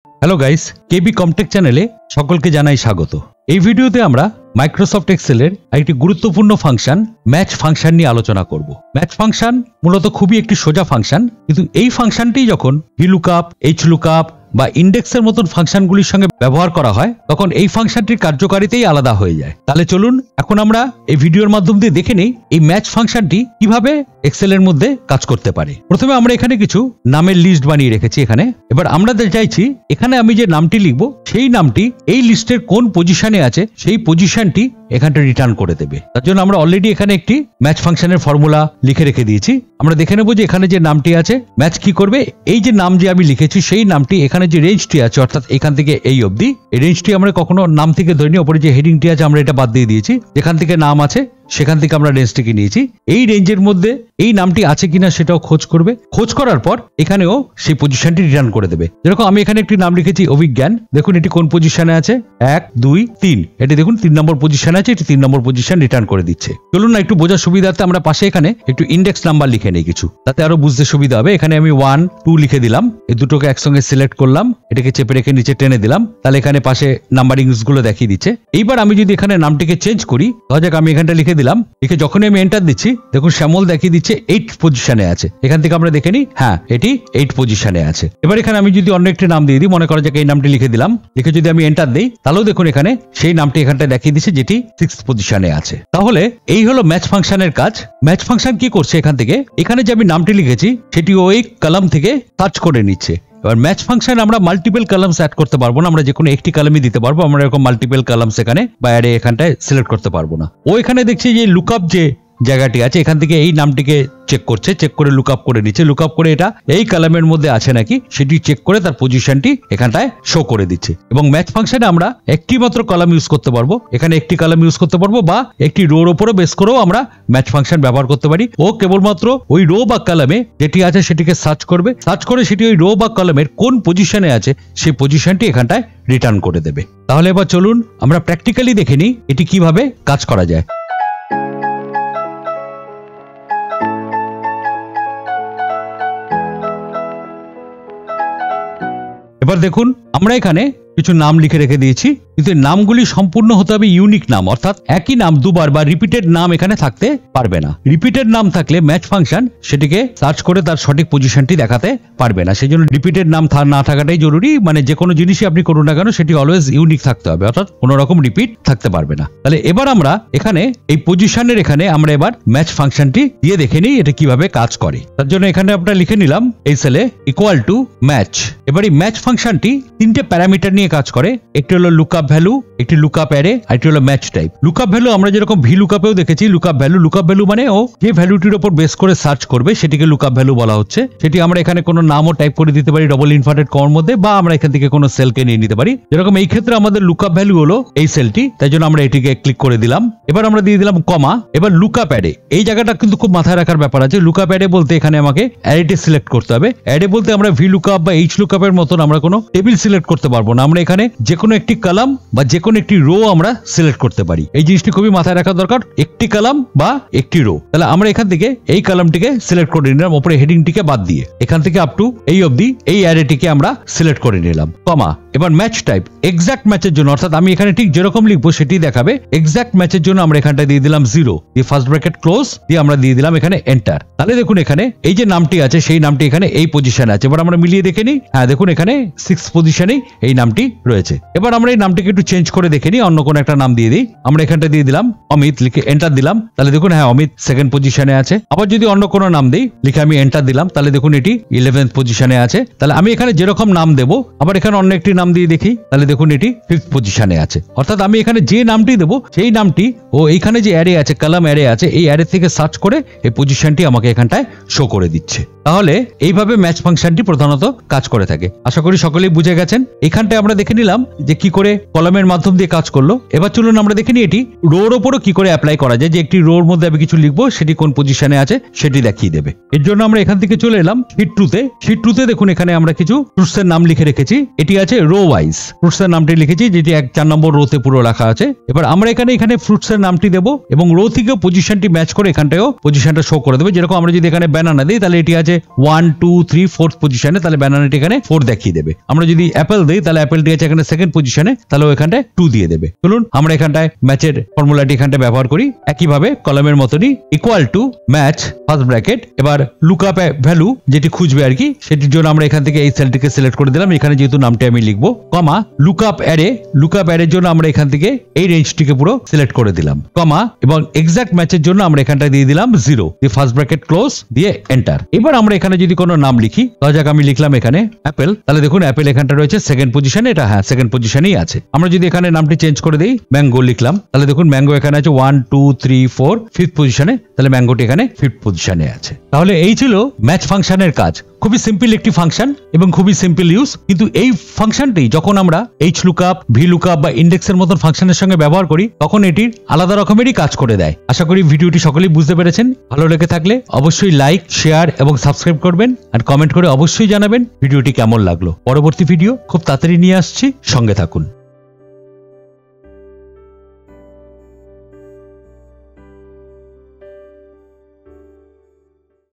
Hello guys, কেবি কমটেক চ্যানেলে সকলকে জানাই স্বাগত। এই ভিডিওতে আমরা মাইক্রোসফট এক্সেলের একটি গুরুত্বপূর্ণ ফাংশন ম্যাচ ফাংশন নিয়ে আলোচনা করব। ম্যাচ ফাংশন মূলত খুবই একটি সোজা ফাংশন, কিন্তু এই ফাংশনটি যখন ভিলুকআপ, এইচলুকআপ বা ইন্ডেক্সের মতন ফাংশনগুলির সঙ্গে ব্যবহার করা হয় তখন এই ফাংশনটির কার্যকারিতাই আলাদা হয়ে যায়। তাহলে চলুন এখন আমরা এই ভিডিওর মাধ্যম দিয়ে দেখে নেই এই ম্যাচ ফাংশনটি কিভাবে এক্সেলের মধ্যে কাজ করতে পারে। প্রথমে আমরা এখানে কিছু নামের লিস্ট বানিয়ে রেখেছি এখানে। এবার আমরা চাইছি এখানে আমি যে নামটি লিখব সেই নামটি এই লিস্টের কোন পজিশনে আছে সেই পজিশনটি এখানটা রিটার্ন করে দেবে। তার জন্য আমরা অলরেডি এখানে একটি ম্যাচ ফাংশনের ফর্মুলা লিখে রেখে দিয়েছি। আমরা দেখে নেব যে এখানে যে নামটি আছে ম্যাচ কি করবে, এই যে নাম যে আমি লিখেছি সেই নামটি এখানে যে রেঞ্জটি আছে অর্থাৎ এখান থেকে এই অবধি, এই রেঞ্জটি আমরা কখনো নাম থেকে ধরিনি, ওপরে যে হেডিংটি আছে আমরা এটা বাদ দিয়ে দিয়েছি। যেখান থেকে নাম আছে সেখান থেকে আমরা রেঞ্জটিকে নিয়েছি। এই রেঞ্জের মধ্যে এই নামটি আছে কিনা সেটাও খোঁজ করবে। খোঁজ করার পর এখানেও সেই পজিশনটি রিটার্ন করে দেবে। যেরকম আমি এখানে একটি নাম লিখেছি অভিজ্ঞান, দেখুন এটি কোন পজিশনে আছে, 1 2 3, এটি দেখুন 3 নম্বর পজিশনে আছে, এটি 3 নম্বর পজিশন রিটার্ন করে দিচ্ছে। চলুন না একটু বোঝার সুবিধার্থে আমরা পাশে এখানে একটু ইন্ডেক্স নাম্বার লিখে নেই কিছু, তাতে আরো বুঝতে সুবিধা হবে। এখানে আমি 1 2 লিখে দিলাম, এই দুটোকে একসঙ্গে সিলেক্ট করলাম, এটাকে চেপে রেখে নিচে টেনে দিলাম, তাহলে এখানে পাশে নাম্বারিংস গুলো দেখিয়ে দিচ্ছে। এইবার আমি যদি এখানে নামটিকে চেঞ্জ করি, ধরা যাক আমি এখানটা লিখে দিলাম, লিখে যখন আমি এন্টার দিচ্ছি দেখুন শ্যামল দেখিয়ে দিচ্ছে 8 পজিশনে আছে। এখান থেকে আমরা দেখে নিই, হ্যাঁ এটি 8 পজিশনে আছে। এবার এখানে আমি যদি অন্য একটি নাম দিয়ে দিই, মনে করা যাক এই নামটি লিখে দিলাম, লিখে যদি আমি এন্টার দিই তাহলেও দেখুন এখানে সেই নামটি এখানটা দেখিয়ে দিচ্ছে যেটি 6 পজিশনে আছে। তাহলে এই হলো ম্যাচ ফাংশনের কাজ। ম্যাচ ফাংশন কি করছে, এখান থেকে এখানে যে আমি নামটি লিখেছি সেটি ওই কলাম থেকে সার্চ করে নিচ্ছে। এবার ম্যাচ ফাংশন আমরা মাল্টিপল কলামস অ্যাড করতে পারবো না, আমরা যে কোনো একটি কলামই দিতে পারবো। আমরা এরকম মাল্টিপল কলামস এখানে বা অ্যারে এখানটায় সিলেক্ট করতে পারবো না। ও এখানে দেখছি যে লুকআপ যে জায়গাটি আছে এখান থেকে এই নামটিকে চেক করছে, চেক করে লুকআপ করে নিচ্ছে, লুকআপ করে এটা এই কলামের মধ্যে আছে নাকি সেটি চেক করে তার পজিশনটি এখানটায় শো করে দিচ্ছে। এবং ম্যাচ ফাংশনে আমরা একটি মাত্র কলাম ইউজ করতে পারবো, এখানে একটি কলাম ইউজ করতে পারবো বা একটি রোর উপরে বেস করেও আমরা ম্যাচ ফাংশন ব্যবহার করতে পারি। ও কেবলমাত্র ওই রো বা কলামে যেটি আছে সেটিকে সার্চ করবে, সার্চ করে সেটি ওই রো বা কলামের কোন পজিশনে আছে সেই পজিশনটি এখানটায় রিটার্ন করে দেবে। তাহলে এবার চলুন আমরা প্র্যাকটিক্যালি দেখে নিই এটি কিভাবে কাজ করা যায়। এবার দেখুন আমরা এখানে কিছু নাম লিখে রেখে দিয়েছি, কিন্তু নামগুলি সম্পূর্ণ হতে হবে ইউনিক নাম, অর্থাৎ একই নাম দুবার বা রিপিটেড নাম এখানে থাকতে পারবে না। রিপিটেড নাম থাকলে ম্যাচ ফাংশন সেটিকে সার্চ করে তার সঠিক পজিশনটি দেখাতে পারবে না। সেই জন্য রিপিটেড নাম না থাকাটাই জরুরি। মানে যে কোনো জিনিসই আপনি করুন না কেন সেটি অলওয়েজ ইউনিক থাকতে হবে, অর্থাৎ কোনো রকম রিপিট থাকতে পারবে না। তাহলে এবার আমরা এখানে এই পজিশনের এখানে আমরা এবার ম্যাচ ফাংশনটি দিয়ে দেখে নিই এটা কিভাবে কাজ করে। তার জন্য এখানে আমরা লিখে নিলাম এই সেলে ইকুয়াল টু ম্যাচ। এবার এই ম্যাচ ফাংশনটি 3টে প্যারামিটার নিয়ে কাজ করে। একটি হলো লুকআপ ভ্যালু, একটি লুকআপ অ্যারে, আরেকটি হলো ম্যাচ টাইপ। লুকআপ ভ্যালু আমরা যেরকম ভি লুকআপেও দেখেছি, লুকআপ ভ্যালু মানে ও যে ভ্যালুটির উপর বেস করে সার্চ করবে সেটিকে লুকআপ ভ্যালু বলা হচ্ছে। সেটি আমরা এখানে কোনো নামও টাইপ করে দিতে পারি ডবল ইনভার্টেড কমার মধ্যে, বা আমরা এখান থেকে কোনো সেলকে নিয়ে নিতে পারি। যেরকম এই ক্ষেত্রে আমাদের লুকআপ ভ্যালু হলো এই সেলটি, তাই জন্য আমরা এটিকে ক্লিক করে দিলাম। এবার আমরা দিয়ে দিলাম কমা। এবার লুকআপ অ্যারে, এই জায়গাটা কিন্তু খুব মাথায় রাখার ব্যাপার আছে। লুকআপ অ্যারে বলতে এখানে আমাকে অ্যারেটি সিলেক্ট করতে হবে। অ্যারে বলতে আমরা ভি লুকআপ বা এইচ লুকআপ এর মতন আমরা কোনো টেবিল সিলেক্ট করতে পারবো না। আমরা এখানে যে কোনো একটি কলাম বা যে কোনো একটি রো আমরা সিলেক্ট করতে পারি। এই জিনিসটি খুবই মাথায় রাখা দরকার, একটি কলাম বা একটি রো। তাহলে আমরা এখান থেকে এই কলামটিকে সিলেক্ট করে নিলাম, উপরে হেডিংটিকে বাদ দিয়ে এখান থেকে আপ টু এই অবধি এই অ্যারেটিকে আমরা সিলেক্ট করে নিলাম, কমা। এবার ম্যাচ টাইপ, এক্সাক্ট ম্যাচের জন্য, অর্থাৎ আমি এখানে ঠিক যেরকম লিখবো সেটি দেখাবে। এক্সাক্ট ম্যাচের জন্য আমরা এখানটা দিয়ে দিলাম 0, দিয়ে ফার্স্ট ব্র্যাকেট ক্লোজ দিয়ে আমরা দিয়ে দিলাম এখানে এন্টার। তাহলে দেখুন এখানে এই যে নামটি আছে সেই নামটি এখানে এই পজিশনে আছে। এবার আমরা মিলিয়ে দেখে নিই, হ্যাঁ দেখুন এখানে 6 পজিশনেই এই নামটি রয়েছে। এবার আমরা এই নামটিকে একটু চেঞ্জ করে দেখে নিই, অন্য কোনো একটা নাম দিয়ে দিই। আমরা এখানটা দিয়ে দিলাম অমিত, লিখে এন্টার দিলাম, তাহলে দেখুন হ্যাঁ অমিত 2nd পজিশনে আছে। আবার যদি অন্য কোনো নাম দিই, লিখে আমি এন্টার দিলাম, তাহলে দেখুন এটি 11th পজিশনে আছে। তাহলে আমি এখানে যেরকম নাম দেবো আবার এখানে অন্য একটি নাম দিয়ে দেখি, তাহলে দেখুন এটি 5th পজিশনে আছে। অর্থাৎ আমি এখানে যে নামটি দেবো সেই নামটি ও এইখানে যে অ্যারে আছে, কলাম অ্যারে আছে, এই অ্যারে থেকে সার্চ করে এই পজিশনটি আমাকে এখানটায় শো করে দিচ্ছে। তাহলে এইভাবে ম্যাচ ফাংশনটি প্রধানত কাজ করে থাকে। আশা করি সকলেই বুঝে গেছেন। এখানটায় আমরা দেখে নিলাম যে কি করে কলামের মাধ্যম দিয়ে কাজ করলো। এবার চলুন আমরা দেখে নিই এটি রোর ওপরও কি করে অ্যাপ্লাই করা যায়, যে একটি রোর মধ্যে আমি কিছু লিখবো সেটি কোন পজিশনে আছে সেটি দেখিয়ে দেবে। এর জন্য আমরা এখান থেকে চলে এলাম শিট 2-তে। শিট 2-তে দেখুন এখানে আমরা কিছু ফ্রুটসের নাম লিখে রেখেছি। এটি আছে রো ওয়াইজ, ফ্রুটসের নামটি লিখেছি যেটি 4 নম্বর রোতে পুরো রাখা আছে। এবার আমরা এখানে ফ্রুটসের নামটি দেবো এবং রো থেকে পজিশনটি ম্যাচ করে এখানটাও পজিশনটা শো করে দেবে। যেরকম আমরা যদি এখানে ব্যানানা দিই তাহলে এটি আছে 1 2 3 4th পজিশনে, তাহলে ব্যানানাটি এখানে 4 দেখিয়ে দেবে। আমরা যদি অ্যাপেল দিই তাহলে অ্যাপেলটি আছে এখানে 2nd পজিশনে, তাহলে এখানটায় 2 দিয়ে দেবে। চলুন আমরা এখানটায় ম্যাচের ফর্মুলাটি এখানটায় ব্যবহার করি একইভাবে কলামের মতনই, equal to match first bracket. এবার লুকআপ ভ্যালু যেটি খুঁজবে আর কি, সেটির জন্য আমরা এখান থেকে এই সেলটিকে সিলেক্ট করে দিলাম, এখানে যেহেতু নামটি আমি লিখবো, কমা লুকআপ অ্যারের জন্য আমরা এখান থেকে এই রেঞ্জটিকে পুরো সিলেক্ট করে দিলাম, কমা এবং এক্সাক্ট ম্যাচের জন্য আমরা এখানটায় দিয়ে দিলাম 0 দিয়ে ফার্স্ট ব্র্যাকেট ক্লোজ দিয়ে এন্টার। এবার আমরা এখানে যদি কোনো নাম লিখি, ধরা যাক আমি লিখলাম এখানে অ্যাপেল, তাহলে দেখুন অ্যাপেল এখানটা রয়েছে 2nd পজিশনে, এটা হ্যাঁ 2nd পজিশনেই আছে। আমরা যদি এখানে নামটি চেঞ্জ করে দিই, ম্যাঙ্গো লিখলাম, তাহলে দেখুন ম্যাঙ্গো এখানে আছে 1 2 3 4 5th পজিশনে, তাহলে ম্যাঙ্গোটি এখানে 5th পজিশনে আছে। তাহলে এই ছিল ম্যাচ ফাংশনের কাজ। খুবই সিম্পল একটি ফাংশন এবং খুবই সিম্পল ইউজ, কিন্তু এই ফাংশনটি যখন আমরা lookup, vlookup বা ইন্ডেক্সের মতন ফাংশনের সঙ্গে ব্যবহার করি তখন এটির আলাদা রকমেরই কাজ করে দেয়। আশা করি ভিডিওটি সকলেই বুঝতে পেরেছেন। ভালো লেগে থাকলে অবশ্যই লাইক, শেয়ার এবং সাবস্ক্রাইব করবেন আর কমেন্ট করে অবশ্যই জানাবেন ভিডিওটি কেমন লাগলো। পরবর্তী ভিডিও খুব তাড়াতাড়ি নিয়ে আসছি, সঙ্গে থাকুন।